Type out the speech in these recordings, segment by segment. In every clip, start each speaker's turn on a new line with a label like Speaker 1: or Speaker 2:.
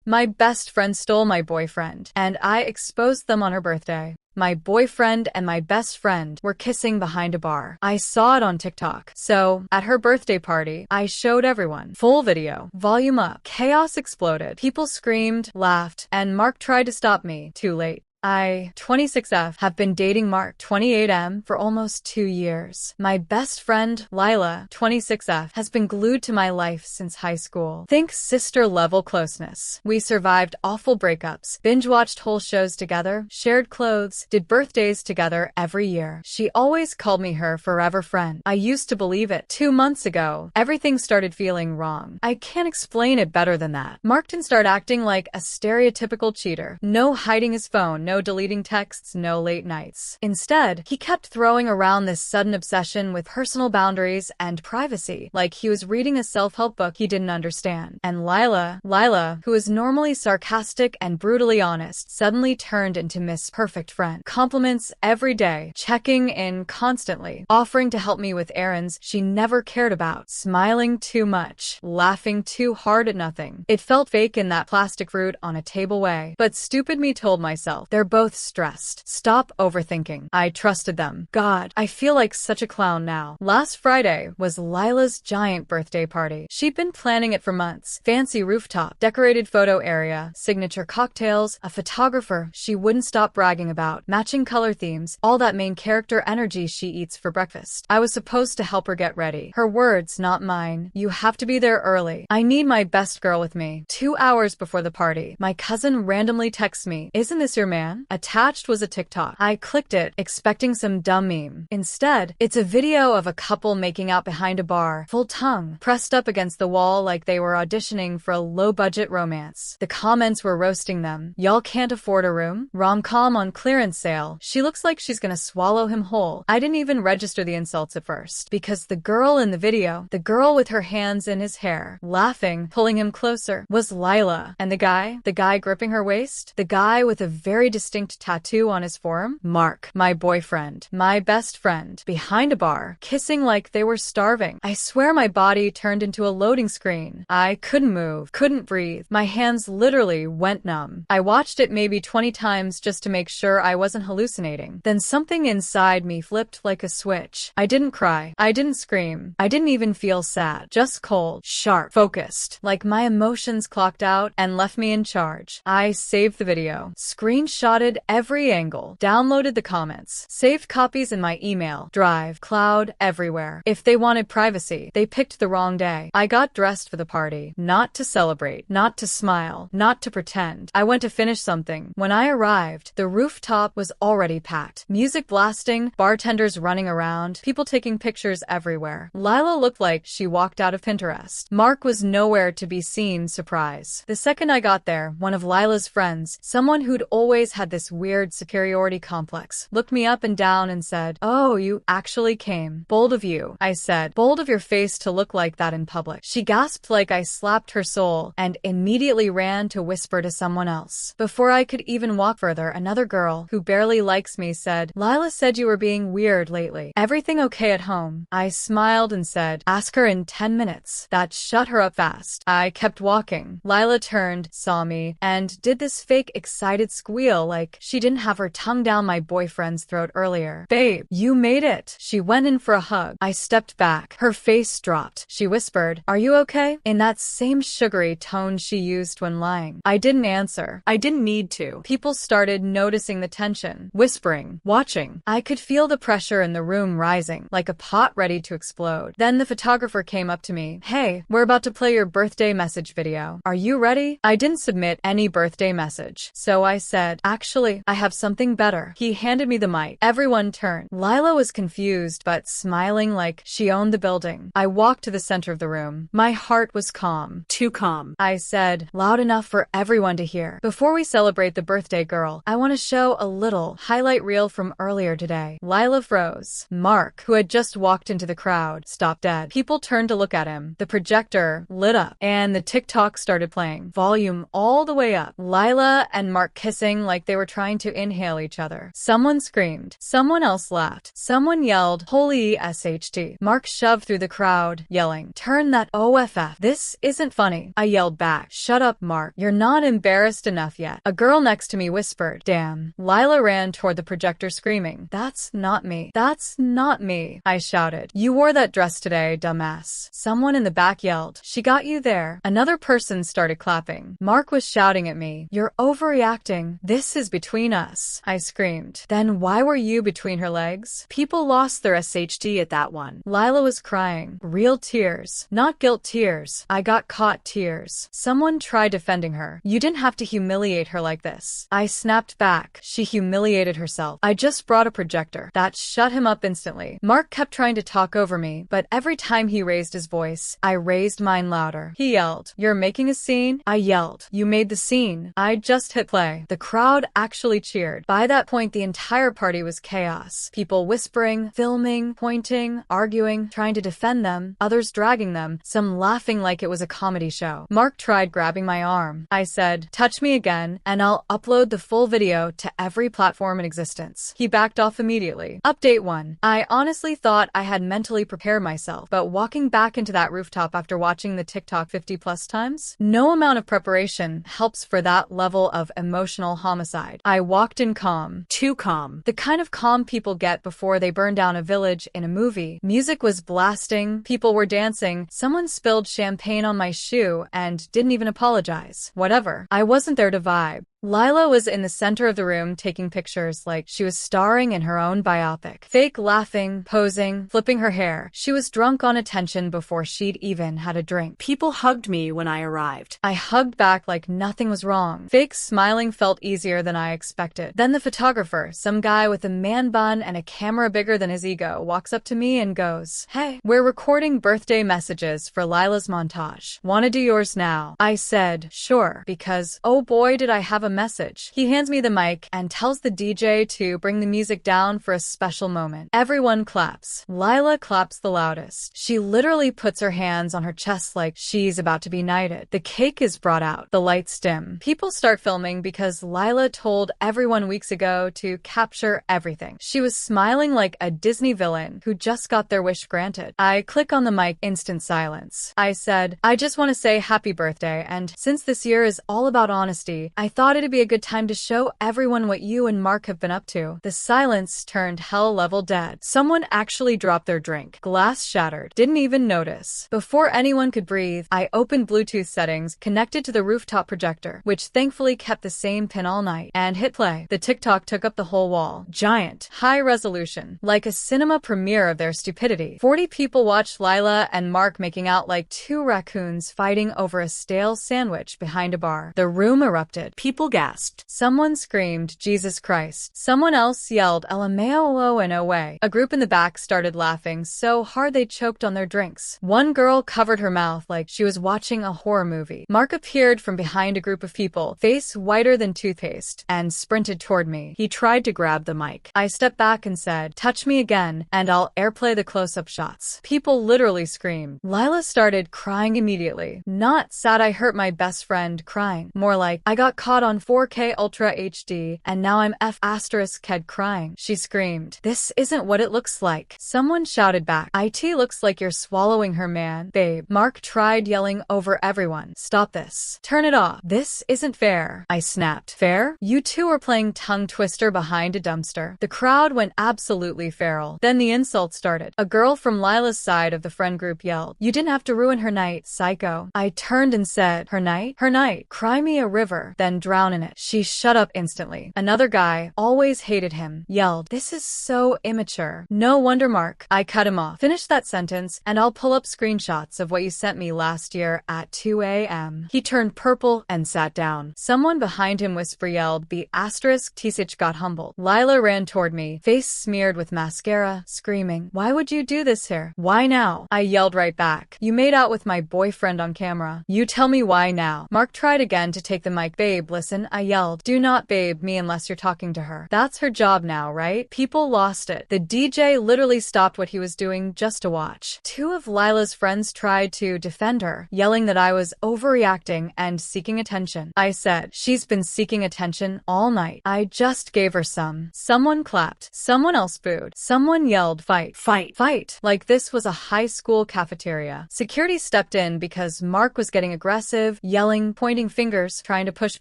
Speaker 1: My best friend stole my boyfriend, and I exposed them on her birthday. My boyfriend and my best friend were kissing behind a bar. I saw it on TikTok. So, at her birthday party, I showed everyone. Full video. Volume up. Chaos exploded. People screamed, laughed, and Mark tried to stop me. Too late. I, 26F, have been dating Mark, 28M, for almost 2 years. My best friend, Lila, 26F, has been glued to my life since high school. Think sister-level closeness. We survived awful breakups, binge-watched whole shows together, shared clothes, did birthdays together every year. She always called me her forever friend. I used to believe it. 2 months ago, everything started feeling wrong. I can't explain it better than that. Mark didn't start acting like a stereotypical cheater. No hiding his phone, no deleting texts, no late nights. Instead, he kept throwing around this sudden obsession with personal boundaries and privacy, like he was reading a self-help book he didn't understand. And Lila, who is normally sarcastic and brutally honest, suddenly turned into Miss Perfect Friend. Compliments every day, checking in constantly, offering to help me with errands she never cared about, smiling too much, laughing too hard at nothing. It felt fake in that plastic fruit on a table way. But stupid me told myself, they're both stressed. Stop overthinking. I trusted them. God, I feel like such a clown now. Last Friday was Lila's giant birthday party. She'd been planning it for months. Fancy rooftop, decorated photo area, signature cocktails, a photographer she wouldn't stop bragging about, matching color themes, all that main character energy she eats for breakfast. I was supposed to help her get ready. Her words, not mine. You have to be there early. I need my best girl with me. 2 hours before the party, my cousin randomly texts me, "Isn't this your man?" Attached was a TikTok. I clicked it, expecting some dumb meme. Instead, it's a video of a couple making out behind a bar, full tongue, pressed up against the wall like they were auditioning for a low-budget romance. The comments were roasting them. Y'all can't afford a room? Rom-com on clearance sale. She looks like she's gonna swallow him whole. I didn't even register the insults at first, because the girl in the video, the girl with her hands in his hair, laughing, pulling him closer, was Lila. And the guy gripping her waist, the guy with a very distinct tattoo on his forearm, Mark, my boyfriend, my best friend, behind a bar, kissing like they were starving. I swear my body turned into a loading screen. I couldn't move, couldn't breathe. My hands literally went numb. I watched it maybe 20 times just to make sure I wasn't hallucinating. Then something inside me flipped like a switch. I didn't cry. I didn't scream. I didn't even feel sad. Just cold, sharp, focused, like my emotions clocked out and left me in charge. I saved the video, screenshotted every angle, downloaded the comments, saved copies in my email, drive, cloud, everywhere. If they wanted privacy, they picked the wrong day. I got dressed for the party, not to celebrate, not to smile, not to pretend. I went to finish something. When I arrived, the rooftop was already packed. Music blasting, bartenders running around, people taking pictures everywhere. Lila looked like she walked out of Pinterest. Mark was nowhere to be seen. Surprise. The second I got there, one of Lila's friends, someone who'd always had this weird superiority complex, looked me up and down and said, "Oh, you actually came. Bold of you," I said. "Bold of your face to look like that in public." She gasped like I slapped her soul and immediately ran to whisper to someone else. Before I could even walk further, another girl, who barely likes me, said, "Lila said you were being weird lately. Everything okay at home?" I smiled and said, "Ask her in 10 minutes. That shut her up fast. I kept walking. Lila turned, saw me, and did this fake excited squeal like she didn't have her tongue down my boyfriend's throat earlier. "Babe, you made it." She went in for a hug. I stepped back. Her face dropped. She whispered, "Are you okay?" in that same sugary tone she used when lying. I didn't answer. I didn't need to. People started noticing the tension, whispering, watching. I could feel the pressure in the room rising, like a pot ready to explode. Then the photographer came up to me. "Hey, we're about to play your birthday message video. Are you ready?" I didn't submit any birthday message, so I said, "Actually, I have something better." He handed me the mic. Everyone turned. Lila was confused but smiling like she owned the building. I walked to the center of the room. My heart was calm. Too calm. I said, loud enough for everyone to hear, "Before we celebrate the birthday girl, I want to show a little highlight reel from earlier today." Lila froze. Mark, who had just walked into the crowd, stopped dead. People turned to look at him. The projector lit up, and the TikTok started playing. Volume all the way up. Lila and Mark kissing like like they were trying to inhale each other. Someone screamed. Someone else laughed. Someone yelled, "Holy SHT." Mark shoved through the crowd, yelling, "Turn that OFF. This isn't funny." I yelled back, "Shut up, Mark. You're not embarrassed enough yet." A girl next to me whispered, "Damn." Lila ran toward the projector screaming, "That's not me. That's not me." I shouted, "You wore that dress today, dumbass." Someone in the back yelled, "She got you there." Another person started clapping. Mark was shouting at me, "You're overreacting. This is between us." I screamed, "Then why were you between her legs?" People lost their SHD at that one. Lila was crying. Real tears. Not guilt tears. I got caught tears. Someone tried defending her. "You didn't have to humiliate her like this." I snapped back. "She humiliated herself. I just brought a projector." That shut him up instantly. Mark kept trying to talk over me, but every time he raised his voice, I raised mine louder. He yelled, "You're making a scene?" I yelled, "You made the scene. I just hit play." The crowd actually cheered. By that point, the entire party was chaos. People whispering, filming, pointing, arguing, trying to defend them, others dragging them, some laughing like it was a comedy show. Mark tried grabbing my arm. I said, "Touch me again, and I'll upload the full video to every platform in existence." He backed off immediately. Update 1. I honestly thought I had mentally prepared myself, but walking back into that rooftop after watching the TikTok 50+ times, no amount of preparation helps for that level of emotional homicide. I walked in calm. Too calm. The kind of calm people get before they burn down a village in a movie. Music was blasting, people were dancing, someone spilled champagne on my shoe and didn't even apologize. Whatever. I wasn't there to vibe. Lila was in the center of the room taking pictures like she was starring in her own biopic. Fake laughing, posing, flipping her hair. She was drunk on attention before she'd even had a drink. People hugged me when I arrived. I hugged back like nothing was wrong. Fake smiling felt easier than I expected. Then the photographer, some guy with a man bun and a camera bigger than his ego, walks up to me and goes, "Hey, we're recording birthday messages for Lila's montage. Wanna do yours now?" I said, "Sure," because, oh boy did I have a message. He hands me the mic and tells the DJ to bring the music down for a special moment. Everyone claps. Lila claps the loudest. She literally puts her hands on her chest like she's about to be knighted. The cake is brought out. The lights dim. People start filming because Lila told everyone weeks ago to capture everything. She was smiling like a Disney villain who just got their wish granted. I click on the mic, instant silence. I said, "I just want to say happy birthday, and since this year is all about honesty, I thought it'd be a good time to show everyone what you and Mark have been up to." The silence turned hell-level dead. Someone actually dropped their drink. Glass shattered. Didn't even notice. Before anyone could breathe, I opened Bluetooth settings, connected to the rooftop projector, which thankfully kept the same pin all night, and hit play. The TikTok took up the whole wall. Giant. High resolution. Like a cinema premiere of their stupidity. 40 people watched Lila and Mark making out like two raccoons fighting over a stale sandwich behind a bar. The room erupted. People gasped. Someone screamed, "Jesus Christ." Someone else yelled, "LMAO and away." A group in the back started laughing so hard they choked on their drinks. One girl covered her mouth like she was watching a horror movie. Mark appeared from behind a group of people, face whiter than toothpaste, and sprinted toward me. He tried to grab the mic. I stepped back and said, "Touch me again, and I'll airplay the close-up shots." People literally screamed. Lila started crying immediately. Not sad I hurt my best friend crying. More like, I got caught on 4K Ultra HD, and now I'm F***ked crying. She screamed, "This isn't what it looks like." Someone shouted back, "IT looks like you're swallowing her, man." Babe. Mark tried yelling over everyone, "Stop this. Turn it off. This isn't fair." I snapped. "Fair? You two are playing tongue twister behind a dumpster." The crowd went absolutely feral. Then the insults started. A girl from Lila's side of the friend group yelled, "You didn't have to ruin her night, psycho." I turned and said, "Her night? Her night. Cry me a river, then drown in it." She shut up instantly. Another guy, always hated him, yelled, "This is so immature." "No wonder, Mark." I cut him off. "Finish that sentence, and I'll pull up screenshots of what you sent me last year at 2 a.m. He turned purple and sat down. Someone behind him yelled, "The asterisk Tisich got humbled." Lila ran toward me, face smeared with mascara, screaming, "Why would you do this here? Why now?" I yelled right back, "You made out with my boyfriend on camera. You tell me why now." Mark tried again to take the mic. "Babe, listen. person, I yelled. Do not babe me unless you're talking to her. That's her job now, right? People lost it. The DJ literally stopped what he was doing just to watch. Two of Lila's friends tried to defend her, yelling that I was overreacting and seeking attention. I said, she's been seeking attention all night. I just gave her some. Someone clapped. Someone else booed. Someone yelled, fight, fight, fight. Like this was a high school cafeteria. Security stepped in because Mark was getting aggressive, yelling, pointing fingers, trying to push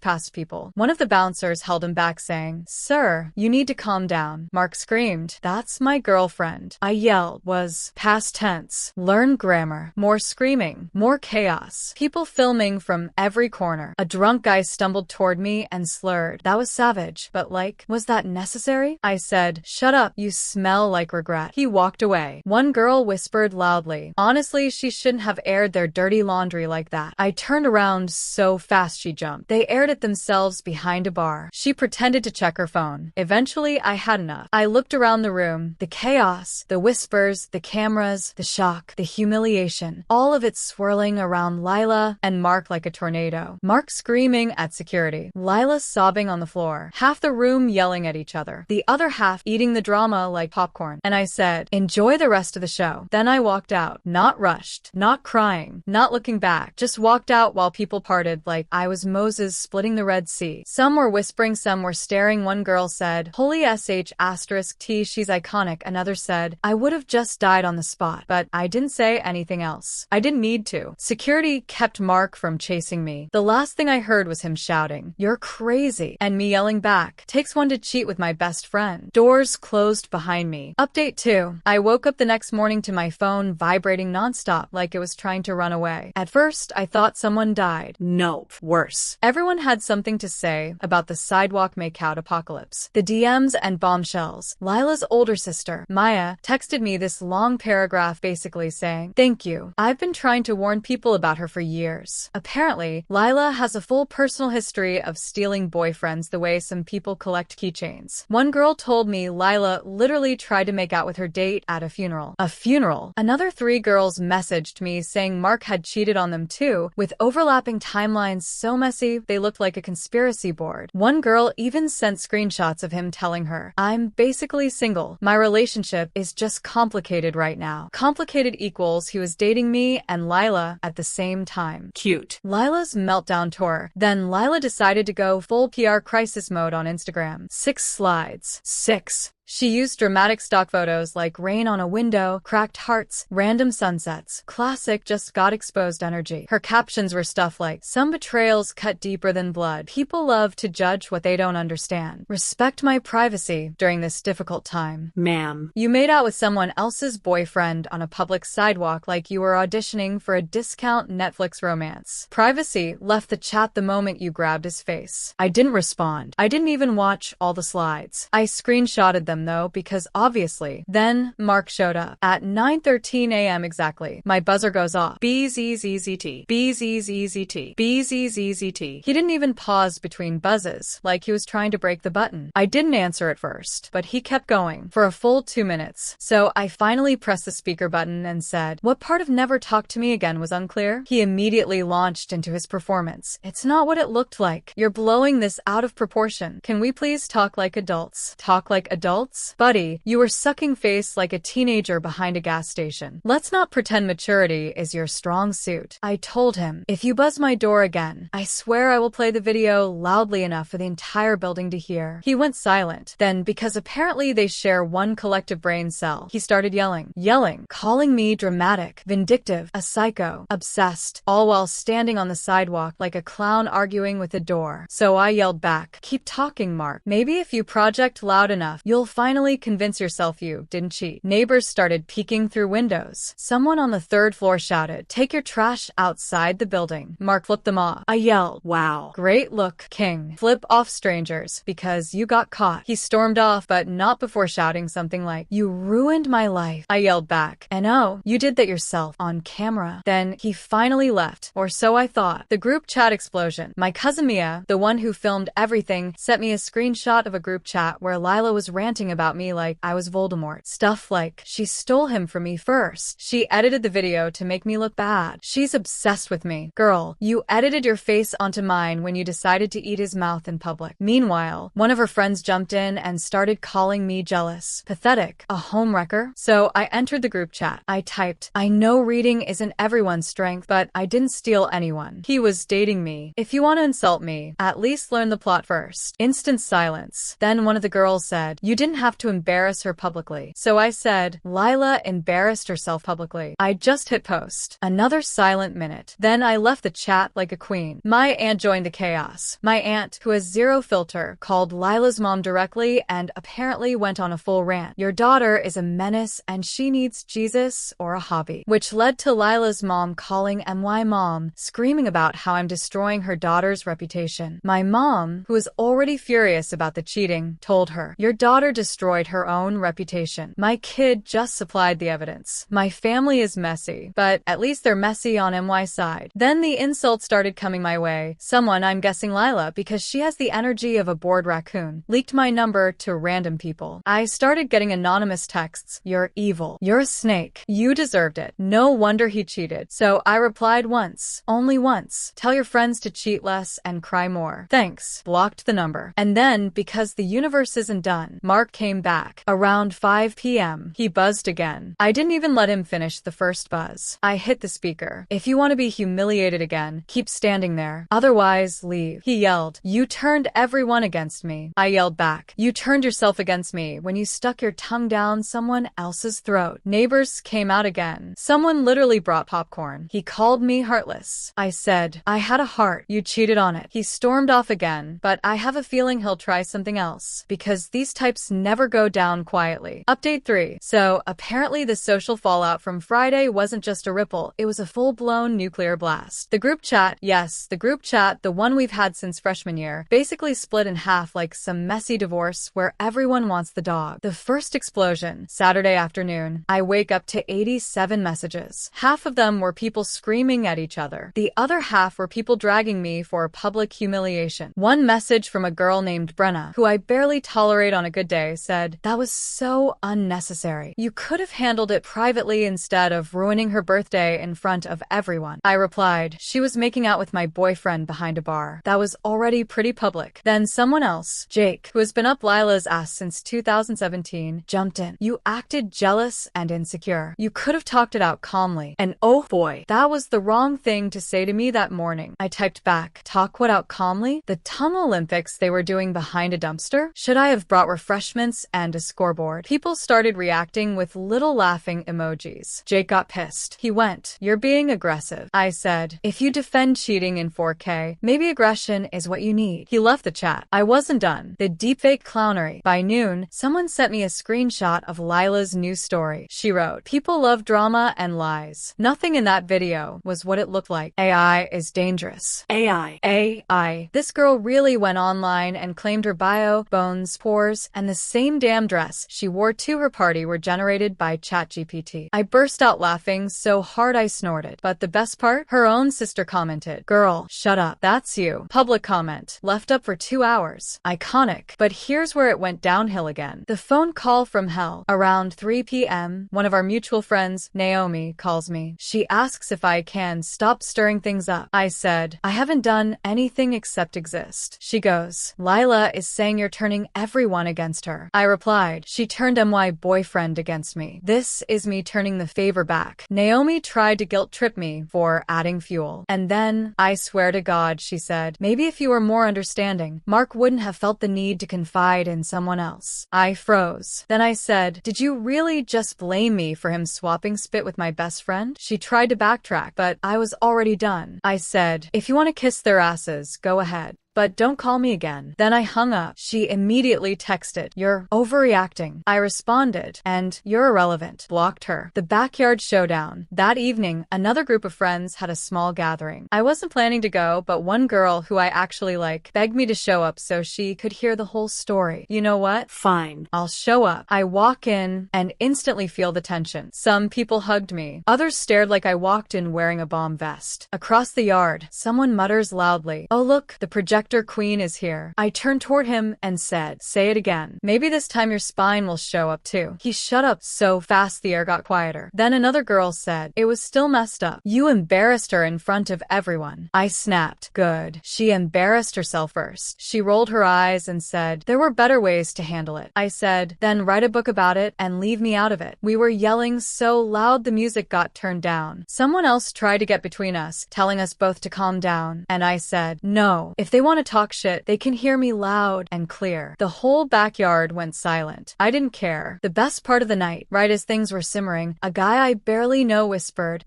Speaker 1: past people. One of the bouncers held him back saying, sir, you need to calm down. Mark screamed, that's my girlfriend. I yelled, was past tense. Learn grammar. More screaming. More chaos. People filming from every corner. A drunk guy stumbled toward me and slurred. That was savage, but like, was that necessary? I said, shut up, you smell like regret. He walked away. One girl whispered loudly, honestly, she shouldn't have aired their dirty laundry like that. I turned around so fast she jumped. They aired it themselves behind a bar. She pretended to check her phone. Eventually, I had enough. I looked around the room. The chaos, the whispers, the cameras, the shock, the humiliation, all of it swirling around Lila and Mark like a tornado. Mark screaming at security. Lila sobbing on the floor. Half the room yelling at each other. The other half eating the drama like popcorn. And I said, enjoy the rest of the show. Then I walked out. Not rushed. Not crying. Not looking back. Just walked out while people parted like I was Moses splitting the Red Sea. Some were whispering, some were staring. One girl said, holy sh*t, she's iconic. Another said, I would have just died on the spot. But I didn't say anything else. I didn't need to. Security kept Mark from chasing me. The last thing I heard was him shouting, you're crazy. And me yelling back, takes one to cheat with my best friend. Doors closed behind me. Update 2. I woke up the next morning to my phone vibrating nonstop like it was trying to run away. At first, I thought someone died. Nope. Worse. Everyone had something to say about the sidewalk makeout apocalypse. The DMs and bombshells. Lila's older sister, Maya, texted me this long paragraph basically saying, thank you. I've been trying to warn people about her for years. Apparently, Lila has a full personal history of stealing boyfriends the way some people collect keychains. One girl told me Lila literally tried to make out with her date at a funeral. A funeral? Another 3 girls messaged me saying Mark had cheated on them too, with overlapping timelines so messy they looked like a conspiracy board. One girl even sent screenshots of him telling her, I'm basically single. My relationship is just complicated right now. Complicated equals he was dating me and Lila at the same time. Cute. Lila's meltdown tour. Then Lila decided to go full PR crisis mode on Instagram. 6 slides. 6. She used dramatic stock photos like rain on a window, cracked hearts, random sunsets. Classic just got exposed energy. Her captions were stuff like, some betrayals cut deeper than blood. People love to judge what they don't understand. Respect my privacy during this difficult time. Ma'am. You made out with someone else's boyfriend on a public sidewalk like you were auditioning for a discount Netflix romance. Privacy left the chat the moment you grabbed his face. I didn't respond. I didn't even watch all the slides. I screenshotted them though, because obviously. Then Mark showed up at 9:13 a.m. exactly. My buzzer goes off. BZZZT. BZZZT. BZZZT. He didn't even pause between buzzes, like he was trying to break the button. I didn't answer at first, but he kept going for a full 2 minutes. So I finally pressed the speaker button and said, what part of never talk to me again was unclear? He immediately launched into his performance. It's not what it looked like. You're blowing this out of proportion. Can we please talk like adults? Talk like adults? Buddy, you were sucking face like a teenager behind a gas station. Let's not pretend maturity is your strong suit. I told him, if you buzz my door again, I swear I will play the video loudly enough for the entire building to hear. He went silent. Then, because apparently they share one collective brain cell, he started yelling, calling me dramatic, vindictive, a psycho, obsessed, all while standing on the sidewalk like a clown arguing with a door. So I yelled back, keep talking, Mark. Maybe if you project loud enough, you'll finally convince yourself you didn't cheat. Neighbors started peeking through windows. Someone on the 3rd floor shouted, take your trash outside the building. Mark flipped them off. I yelled, wow, great look, king. Flip off strangers, because you got caught. He stormed off, but not before shouting something like, you ruined my life. I yelled back, and oh, you did that yourself, on camera. Then he finally left, or so I thought. The group chat explosion. My cousin Mia, the one who filmed everything, sent me a screenshot of a group chat where Lila was ranting talking about me like I was Voldemort. Stuff like, she stole him from me first. She edited the video to make me look bad. She's obsessed with me. Girl, you edited your face onto mine when you decided to eat his mouth in public. Meanwhile, one of her friends jumped in and started calling me jealous. Pathetic. A homewrecker? So I entered the group chat. I typed, I know reading isn't everyone's strength, but I didn't steal anyone. He was dating me. If you want to insult me, at least learn the plot first. Instant silence. Then one of the girls said, you didn't have to embarrass her publicly. So I said, Lila embarrassed herself publicly. I just hit post. Another silent minute. Then I left the chat like a queen. My aunt joined the chaos. My aunt, who has zero filter, called Lila's mom directly and apparently went on a full rant. Your daughter is a menace and she needs Jesus or a hobby. Which led to Lila's mom calling my mom, screaming about how I'm destroying her daughter's reputation. My mom, who was already furious about the cheating, told her, your daughter destroyed her own reputation. My kid just supplied the evidence. My family is messy, but at least they're messy on MY's side. Then the insults started coming my way. Someone, I'm guessing Lila, because she has the energy of a bored raccoon, leaked my number to random people. I started getting anonymous texts. You're evil. You're a snake. You deserved it. No wonder he cheated. So I replied once. Only once. Tell your friends to cheat less and cry more. Thanks. Blocked the number. And then, because the universe isn't done, Mark came back. Around 5 p.m., he buzzed again. I didn't even let him finish the first buzz. I hit the speaker. If you want to be humiliated again, keep standing there. Otherwise, leave. He yelled, you turned everyone against me. I yelled back, you turned yourself against me when you stuck your tongue down someone else's throat. Neighbors came out again. Someone literally brought popcorn. He called me heartless. I said, I had a heart. You cheated on it. He stormed off again, but I have a feeling he'll try something else, because these types never go down quietly. Update 3. So, apparently the social fallout from Friday wasn't just a ripple, it was a full-blown nuclear blast. The group chat, yes, the group chat, the one we've had since freshman year, basically split in half like some messy divorce where everyone wants the dog. The first explosion, Saturday afternoon, I wake up to 87 messages. Half of them were people screaming at each other. The other half were people dragging me for public humiliation. One message from a girl named Brenna, who I barely tolerate on a good day, said, that was so unnecessary. You could have handled it privately instead of ruining her birthday in front of everyone. I replied, she was making out with my boyfriend behind a bar. That was already pretty public. Then someone else, Jake, who has been up Lila's ass since 2017, jumped in. You acted jealous and insecure. You could have talked it out calmly. And oh boy, that was the wrong thing to say to me that morning. I typed back, talk what out calmly? The Tum Olympics they were doing behind a dumpster? Should I have brought refreshments and a scoreboard? People started reacting with little laughing emojis. Jake got pissed. He went, you're being aggressive. I said, if you defend cheating in 4K, maybe aggression is what you need. He left the chat. I wasn't done. The deepfake clownery. By noon, someone sent me a screenshot of Lila's new story. She wrote, people love drama and lies. Nothing in that video was what it looked like. AI is dangerous. AI. This girl really went online and claimed her bio, bones, pores, and the same damn dress she wore to her party were generated by ChatGPT. I burst out laughing so hard I snorted. But the best part? Her own sister commented, girl, shut up. That's you. Public comment. Left up for 2 hours. Iconic. But here's where it went downhill again. The phone call from hell. Around 3 p.m., one of our mutual friends, Naomi, calls me. She asks if I can stop stirring things up. I said, I haven't done anything except exist. She goes, Lila is saying you're turning everyone against her. I replied, she turned my boyfriend against me. This is me turning the favor back. Naomi tried to guilt trip me for adding fuel. And then, I swear to God, she said, maybe if you were more understanding, Mark wouldn't have felt the need to confide in someone else. I froze. Then I said, did you really just blame me for him swapping spit with my best friend? She tried to backtrack, but I was already done. I said, if you want to kiss their asses, go ahead. But don't call me again. Then I hung up. She immediately texted, you're overreacting. I responded, and you're irrelevant. Blocked her. The backyard showdown. That evening, another group of friends had a small gathering. I wasn't planning to go, but one girl who I actually like begged me to show up so she could hear the whole story. You know what? Fine. I'll show up. I walk in and instantly feel the tension. Some people hugged me. Others stared like I walked in wearing a bomb vest. Across the yard, someone mutters loudly, oh look, the projector projector queen is here. I turned toward him and said, say it again. Maybe this time your spine will show up too. He shut up so fast the air got quieter. Then another girl said, it was still messed up. You embarrassed her in front of everyone. I snapped. Good. She embarrassed herself first. She rolled her eyes and said, there were better ways to handle it. I said, then write a book about it and leave me out of it. We were yelling so loud the music got turned down. Someone else tried to get between us, telling us both to calm down. And I said, no, if they want to talk shit, they can hear me loud and clear. The whole backyard went silent. I didn't care. The best part of the night, right as things were simmering, a guy I barely know whispered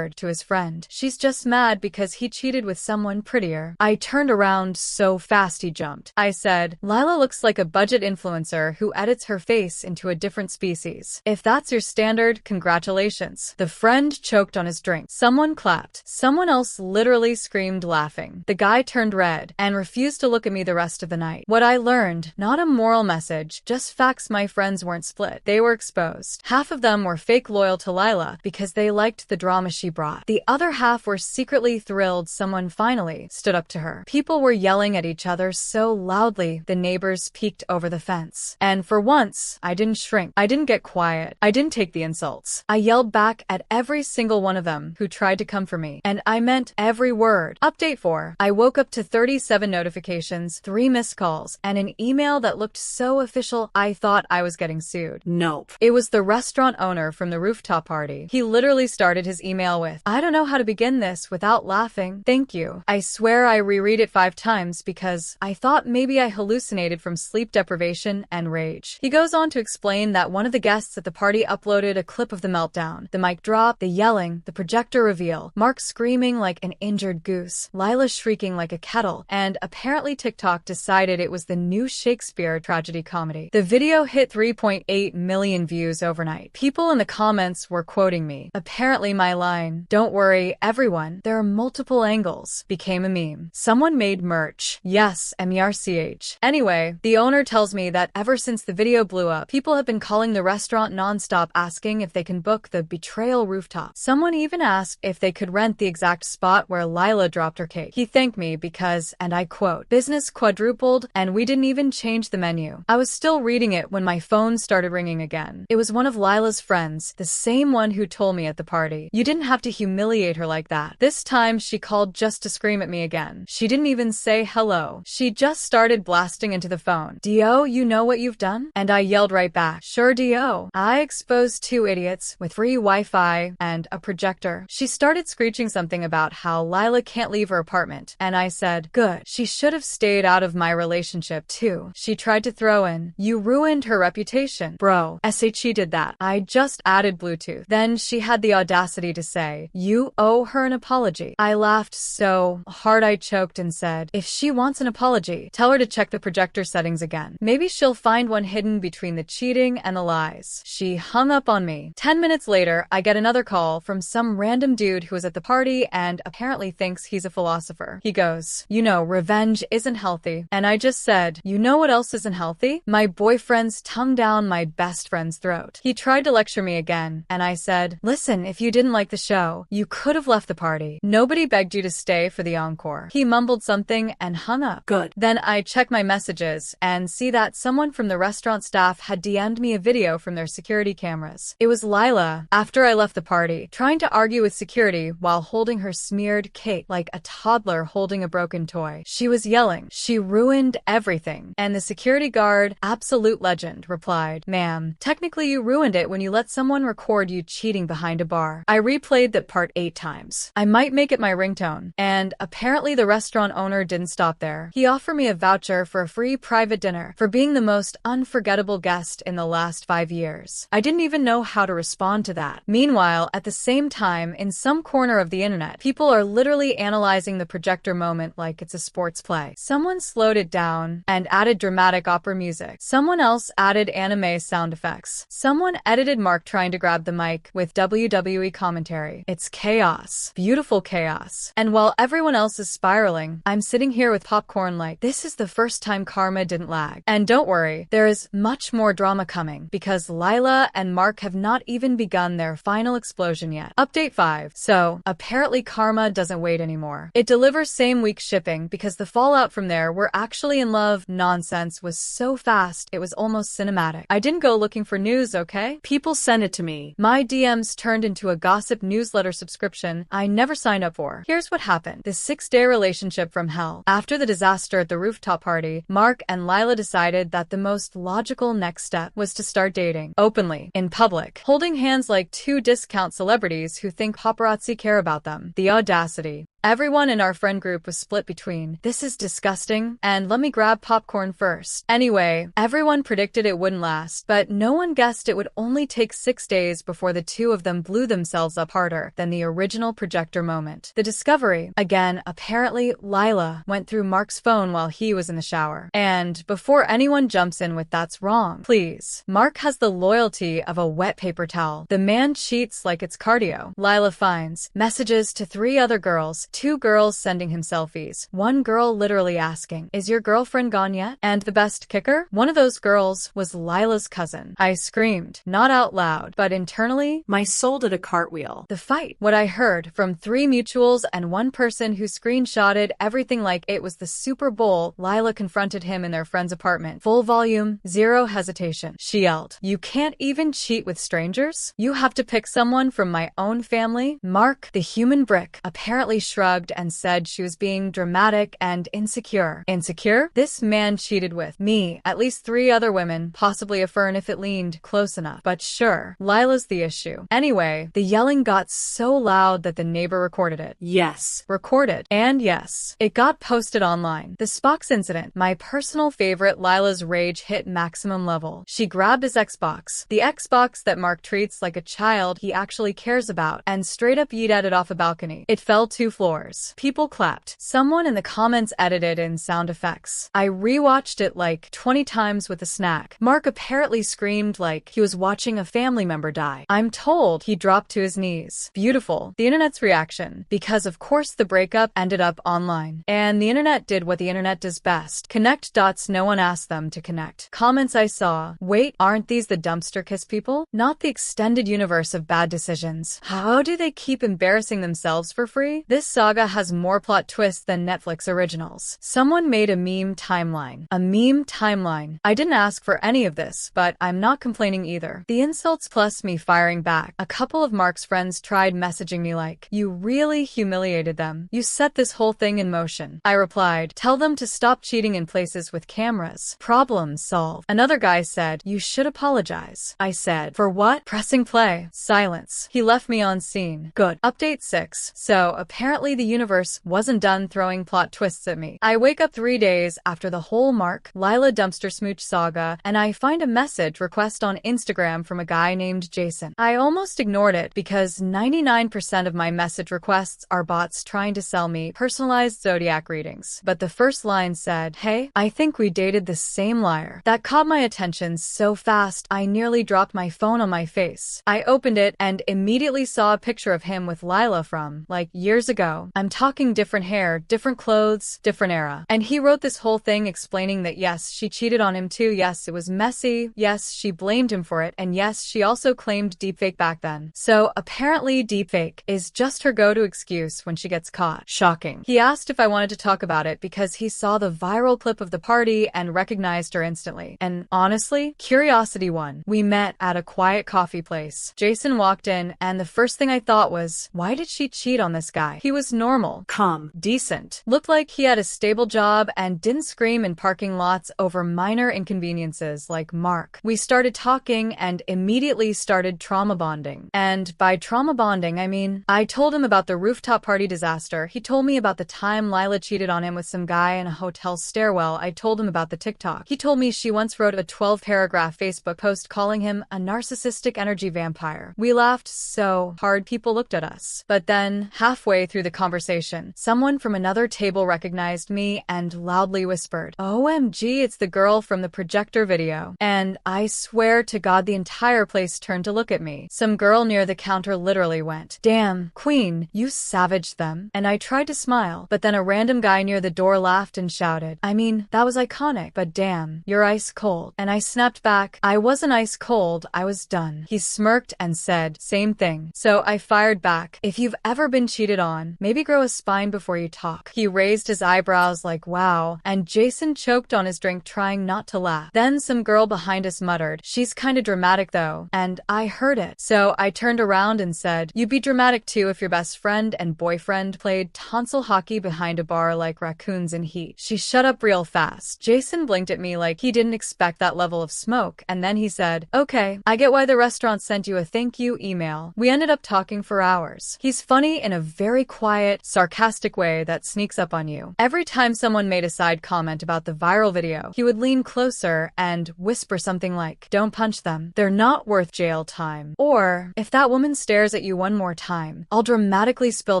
Speaker 1: to his friend, she's just mad because he cheated with someone prettier. I turned around so fast he jumped. I said, Lila looks like a budget influencer who edits her face into a different species. If that's your standard, congratulations. The friend choked on his drink. Someone clapped. Someone else literally screamed laughing. The guy turned red and refused to look at me the rest of the night. What I learned, not a moral message, just facts. My friends weren't split. They were exposed. Half of them were fake loyal to Lila because they liked the drama she brought. The other half were secretly thrilled someone finally stood up to her. People were yelling at each other so loudly the neighbors peeked over the fence. And for once, I didn't shrink. I didn't get quiet. I didn't take the insults. I yelled back at every single one of them who tried to come for me. And I meant every word. Update 4. I woke up to 37 notifications, 3 missed calls, and an email that looked so official I thought I was getting sued. Nope. It was the restaurant owner from the rooftop party. He literally started his email with, I don't know how to begin this without laughing. Thank you. I swear I reread it 5 times because I thought maybe I hallucinated from sleep deprivation and rage. He goes on to explain that one of the guests at the party uploaded a clip of the meltdown, the mic drop, the yelling, the projector reveal, Mark screaming like an injured goose, Lila shrieking like a kettle, and apparently TikTok decided it was the new Shakespeare tragedy comedy. The video hit 3.8 million views overnight. People in the comments were quoting me. Apparently my line, don't worry, everyone, there are multiple angles, became a meme. Someone made merch. Yes, MERCH. Anyway, the owner tells me that ever since the video blew up, people have been calling the restaurant nonstop asking if they can book the betrayal rooftop. Someone even asked if they could rent the exact spot where Lila dropped her cake. He thanked me because, and I quote, business quadrupled and we didn't even change the menu. I was still reading it when my phone started ringing again. It was one of Lila's friends, the same one who told me at the party. You didn't have to humiliate her like that. This time she called just to scream at me again. She didn't even say hello. She just started blasting into the phone. Dio, you know what you've done? And I yelled right back, sure Dio. I exposed 2 idiots with free Wi-Fi and a projector. She started screeching something about how Lila can't leave her apartment. And I said, good. She should have stayed out of my relationship too. She tried to throw in, you ruined her reputation. Bro, SHE did that. I just added Bluetooth. Then she had the audacity to say, you owe her an apology. I laughed so hard I choked and said, if she wants an apology, tell her to check the projector settings again. Maybe she'll find one hidden between the cheating and the lies. She hung up on me. 10 minutes later, I get another call from some random dude who was at the party and apparently thinks he's a philosopher. He goes, you know, revenge isn't healthy. And I just said, you know what else isn't healthy? My boyfriend's tongue down my best friend's throat. He tried to lecture me again, and I said, listen, if you didn't like the show, you could have left the party. Nobody begged you to stay for the encore. He mumbled something and hung up. Good. Then I check my messages and see that someone from the restaurant staff had DM'd me a video from their security cameras. It was Lila, after I left the party, trying to argue with security while holding her smeared cake like a toddler holding a broken toy. She was yelling, she ruined everything. And the security guard, absolute legend, replied, ma'am, technically you ruined it when you let someone record you cheating behind a bar. I replayed that part 8 times. I might make it my ringtone. And apparently the restaurant owner didn't stop there. He offered me a voucher for a free private dinner for being the most unforgettable guest in the last 5 years. I didn't even know how to respond to that. Meanwhile, at the same time, in some corner of the internet, people are literally analyzing the projector moment like it's a sports play. Someone slowed it down and added dramatic opera music. Someone else added anime sound effects. Someone edited Mark trying to grab the mic with WWE commentary. It's chaos. Beautiful chaos. And while everyone else is spiraling, I'm sitting here with popcorn like, this is the first time karma didn't lag. And don't worry, there is much more drama coming because Lila and Mark have not even begun their final explosion yet. Update 5. So, apparently karma doesn't wait anymore. It delivers same week shipping because because the fallout from there, we're actually in love nonsense was so fast it was almost cinematic. I didn't go looking for news, okay? People sent it to me. My DMs turned into a gossip newsletter subscription I never signed up for. Here's what happened. This 6-day relationship from hell. After the disaster at the rooftop party, Mark and Lila decided that the most logical next step was to start dating openly, in public, holding hands like two discount celebrities who think paparazzi care about them. The audacity. Everyone in our friend group was split between, "This is disgusting," and "Let me grab popcorn first." Anyway, everyone predicted it wouldn't last, but no one guessed it would only take 6 days before the two of them blew themselves up harder than the original projector moment. The discovery. Again, apparently, Lila went through Mark's phone while he was in the shower. And before anyone jumps in with "That's wrong," please. Mark has the loyalty of a wet paper towel. The man cheats like it's cardio. Lila finds messages to 3 other girls, 2 girls sending him selfies, 1 girl literally asking, "Is your girlfriend gone yet?" And the best kicker? One of those girls was Lila's cousin. I screamed, not out loud, but internally, my soul did a cartwheel. The fight. What I heard from 3 mutuals and 1 person who screenshotted everything like it was the Super Bowl. Lila confronted him in their friend's apartment. Full volume, zero hesitation. She yelled, "You can't even cheat with strangers? You have to pick someone from my own family?" Mark, the human brick, apparently shrugged and said she was being dramatic and insecure. Insecure? This man cheated with me, at least 3 other women, possibly a fern if it leaned close enough. But sure, Lila's the issue. Anyway, the yelling got so loud that the neighbor recorded it. Yes, recorded. And yes, it got posted online. The Spox incident. My personal favorite. Lila's rage hit maximum level. She grabbed his Xbox, the Xbox that Mark treats like a child he actually cares about, and straight up yeeted it off a balcony. It fell 2 floors. People clapped. Someone in the comments edited in sound effects. I rewatched it like 20 times with a snack. Mark apparently screamed like he was watching a family member die. I'm told he dropped to his knees. Beautiful. The internet's reaction. Because of course the breakup ended up online. And the internet did what the internet does best. Connect dots no one asked them to connect. Comments I saw. Wait, aren't these the dumpster kiss people? Not the extended universe of bad decisions. How do they keep embarrassing themselves for free? This saga has more plot twists than Netflix originals. Someone made a meme timeline. A meme timeline. I didn't ask for any of this, but I'm not complaining either. The insults plus me firing back. A couple of Mark's friends tried messaging me like, "You really humiliated them. You set this whole thing in motion." I replied, "Tell them to stop cheating in places with cameras. Problem solved." Another guy said, "You should apologize." I said, "For what?" Pressing play. Silence. He left me on scene. Good. Update 6. So apparently the universe wasn't done throwing plot twists at me. I wake up 3 days after the whole Mark, Lila dumpster smooch saga, and I find a message request on Instagram from a guy named Jason. I almost ignored it because 99% of my message requests are bots trying to sell me personalized zodiac readings. But the first line said, "Hey, I think we dated the same liar." That caught my attention so fast I nearly dropped my phone on my face. I opened it and immediately saw a picture of him with Lila from, like, years ago. I'm talking different hair, different clothes, different era. And he wrote this whole thing explaining that yes, she cheated on him too, yes, it was messy, yes, she blamed him for it, and yes, she also claimed deepfake back then. So apparently deepfake is just her go-to excuse when she gets caught. Shocking. He asked if I wanted to talk about it because he saw the viral clip of the party and recognized her instantly. And honestly, curiosity won. We met at a quiet coffee place. Jason walked in and the first thing I thought was, why did she cheat on this guy? He was normal, calm, decent, looked like he had a stable job and didn't scream in parking lots over minor inconveniences like Mark. We started talking and immediately started trauma bonding. And by trauma bonding, I mean, I told him about the rooftop party disaster. He told me about the time Lila cheated on him with some guy in a hotel stairwell. I told him about the TikTok. He told me she once wrote a 12-paragraph Facebook post calling him a narcissistic energy vampire. We laughed so hard people looked at us. But then, halfway through the conversation, someone from another table recognized me and loudly whispered, "OMG, it's the girl from the projector video." And I swear to God the entire place turned to look at me. Some girl near the counter literally went, "Damn, Queen, you savaged them." And I tried to smile, but then a random guy near the door laughed and shouted, "I mean, that was iconic, but damn, you're ice cold." And I snapped back, "I wasn't ice cold, I was done." He smirked and said, "Same thing." So I fired back, "If you've ever been cheated on, maybe grow a spine before you talk. He raised his eyebrows like, wow, and Jason choked on his drink trying not to laugh. Then some girl behind us muttered, she's kinda dramatic though, and I heard it. So I turned around and said, you'd be dramatic too if your best friend and boyfriend played tonsil hockey behind a bar like raccoons in heat. She shut up real fast. Jason blinked at me like he didn't expect that level of smoke, and then he said, okay, I get why the restaurant sent you a thank you email. We ended up talking for hours. He's funny in a very quiet, sarcastic way that sneaks up on you. Every time someone made a side comment about the viral video, he would lean closer and whisper something like, don't punch them. They're not worth jail time. Or, if that woman stares at you one more time, I'll dramatically spill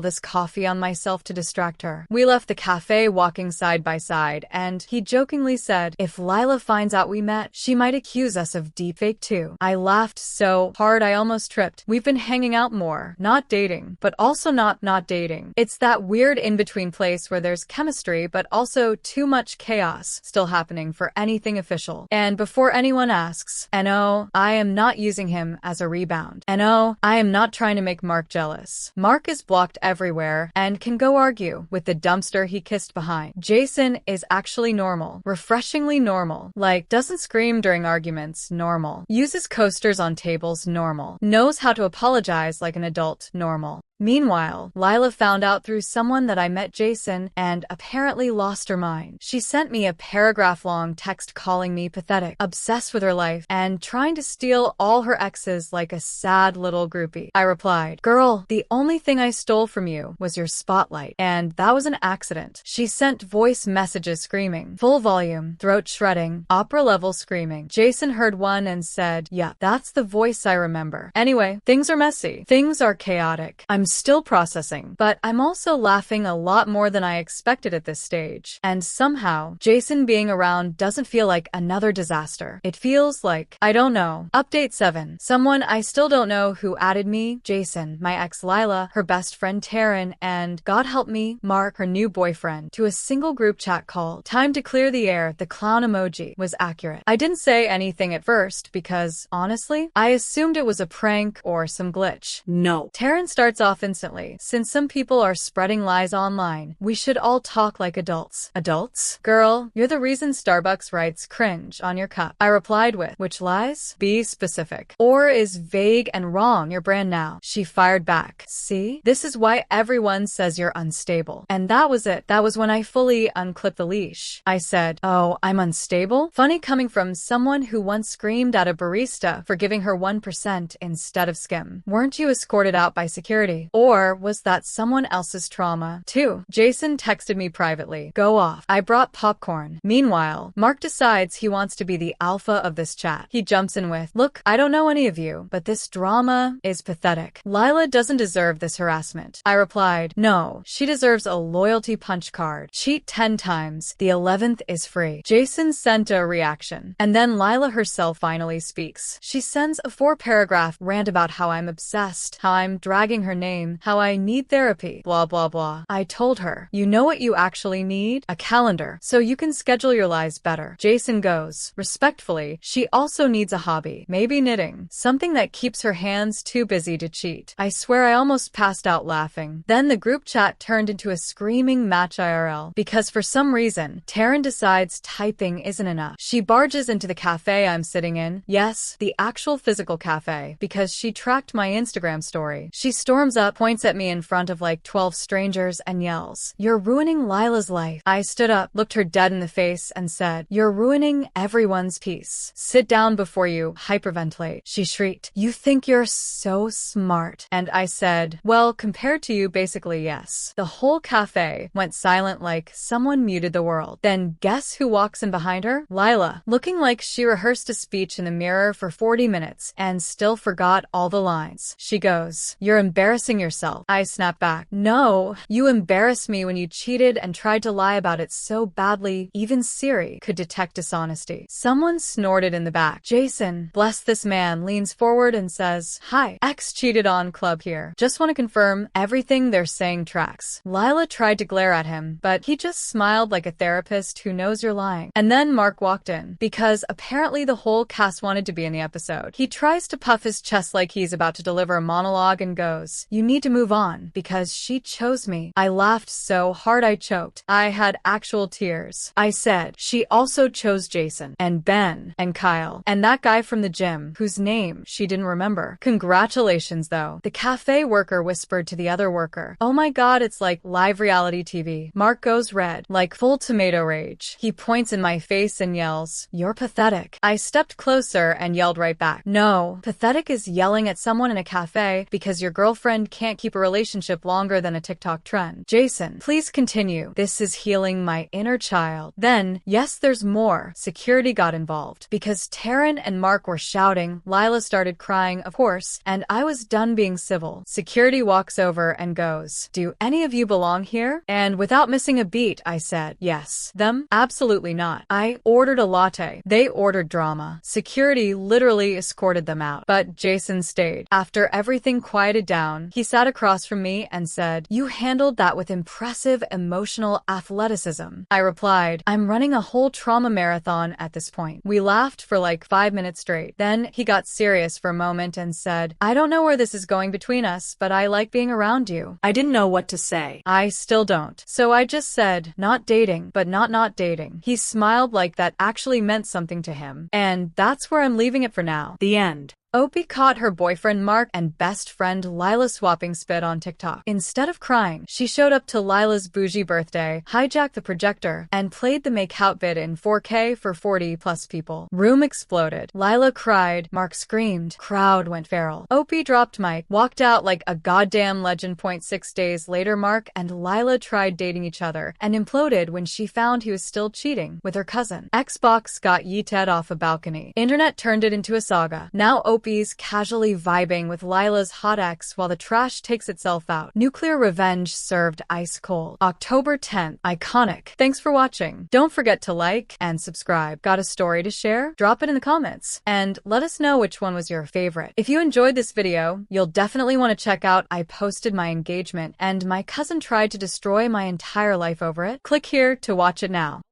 Speaker 1: this coffee on myself to distract her. We left the cafe walking side by side, and he jokingly said, if Lila finds out we met, she might accuse us of deepfake too. I laughed so hard I almost tripped. We've been hanging out more, not dating, but also not dating. It's that weird in-between place where there's chemistry, but also too much chaos still happening for anything official. And before anyone asks, no, I am not using him as a rebound. No, I am not trying to make Mark jealous. Mark is blocked everywhere and can go argue with the dumpster he kissed behind. Jason is actually normal, refreshingly normal, like doesn't scream during arguments, normal, uses coasters on tables, normal, knows how to apologize like an adult, normal. Meanwhile, Lila found out through someone that I met Jason and apparently lost her mind. She sent me a paragraph-long text calling me pathetic, obsessed with her life, and trying to steal all her exes like a sad little groupie. I replied, girl, the only thing I stole from you was your spotlight, and that was an accident. She sent voice messages screaming, full volume, throat shredding, opera-level screaming. Jason heard one and said, yeah, that's the voice I remember. Anyway, things are messy. Things are chaotic. I'm still processing, but I'm also laughing a lot more than I expected at this stage. And somehow, Jason being around doesn't feel like another disaster. It feels like, I don't know. Update 7. Someone I still don't know who added me, Jason, my ex Lila, her best friend Taryn, and, God help me, Mark, her new boyfriend, to a single group chat call. Time to clear the air, the clown emoji was accurate. I didn't say anything at first because, honestly, I assumed it was a prank or some glitch. No. Taryn starts off instantly. Since some people are spreading lies online, we should all talk like adults. Adults? Girl, you're the reason Starbucks writes cringe on your cup. I replied with, which lies? Be specific. Or is vague and wrong your brand now? She fired back. See? This is why everyone says you're unstable. And that was it. That was when I fully unclipped the leash. I said, oh, I'm unstable? Funny coming from someone who once screamed at a barista for giving her 1% instead of skim. Weren't you escorted out by security? Or was that someone else's trauma? 2. Jason texted me privately. Go off. I brought popcorn. Meanwhile, Mark decides he wants to be the alpha of this chat. He jumps in with, look, I don't know any of you, but this drama is pathetic. Lila doesn't deserve this harassment. I replied, no, she deserves a loyalty punch card. Cheat 10 times. The 11th is free. Jason sent a reaction. And then Lila herself finally speaks. She sends a 4-paragraph rant about how I'm obsessed, how I'm dragging her name, how I need therapy, blah blah blah. I told her, you know what you actually need? A calendar, so you can schedule your lives better. Jason goes, respectfully, she also needs a hobby, maybe knitting, something that keeps her hands too busy to cheat. I swear I almost passed out laughing. Then the group chat turned into a screaming match IRL, because for some reason, Taryn decides typing isn't enough. She barges into the cafe I'm sitting in, yes, the actual physical cafe, because she tracked my Instagram story. She storms up, points at me in front of like 12 strangers and yells, you're ruining Lila's life. I stood up, looked her dead in the face and said, you're ruining everyone's peace. Sit down before you hyperventilate. She shrieked, you think you're so smart. And I said, well, compared to you, basically yes. The whole cafe went silent like someone muted the world. Then guess who walks in behind her? Lila, looking like she rehearsed a speech in the mirror for 40 minutes and still forgot all the lines. She goes, you're embarrassing yourself. I snapped back. No, you embarrassed me when you cheated and tried to lie about it so badly, even Siri could detect dishonesty. Someone snorted in the back. Jason, bless this man, leans forward and says, hi, ex cheated on club here. Just want to confirm everything they're saying tracks. Lila tried to glare at him, but he just smiled like a therapist who knows you're lying. And then Mark walked in, because apparently the whole cast wanted to be in the episode. He tries to puff his chest like he's about to deliver a monologue and goes, you You need to move on because she chose me. I laughed so hard I choked. I had actual tears. I said, she also chose Jason and Ben and Kyle and that guy from the gym whose name she didn't remember. Congratulations though. The cafe worker whispered to the other worker. Oh my god, it's like live reality TV. Mark goes red, like full tomato rage. He points in my face and yells, "You're pathetic." I stepped closer and yelled right back. No, pathetic is yelling at someone in a cafe because your girlfriend can't keep a relationship longer than a TikTok trend. Jason, please continue. This is healing my inner child. Then, yes, there's more. Security got involved. Because Taryn and Mark were shouting, Lila started crying, of course, and I was done being civil. Security walks over and goes, "Do any of you belong here?" And without missing a beat, I said, "Yes." Them? Absolutely not. I ordered a latte. They ordered drama. Security literally escorted them out. But Jason stayed. After everything quieted down, he sat across from me and said, "You handled that with impressive emotional athleticism." I replied, "I'm running a whole trauma marathon at this point." We laughed for like 5 minutes straight. Then he got serious for a moment and said, "I don't know where this is going between us, but I like being around you." I didn't know what to say. I still don't. So I just said, "Not dating, but not dating." He smiled like that actually meant something to him. And that's where I'm leaving it for now. The end. Opie caught her boyfriend Mark and best friend Lila swapping spit on TikTok. Instead of crying, she showed up to Lila's bougie birthday, hijacked the projector, and played the make-out vid in 4K for 40+ people. Room exploded. Lila cried. Mark screamed. Crowd went feral. Opie dropped mic, walked out like a goddamn legend. 6 days later, Mark and Lila tried dating each other and imploded when she found he was still cheating with her cousin. Xbox got yeeted off a balcony. Internet turned it into a saga. Now Opie's casually vibing with Lila's hot ex while the trash takes itself out. Nuclear revenge served ice cold. October 10th. Iconic. Thanks for watching. Don't forget to like and subscribe. Got a story to share? Drop it in the comments and let us know which one was your favorite. If you enjoyed this video, you'll definitely want to check out I posted my engagement and my cousin tried to destroy my entire life over it. Click here to watch it now.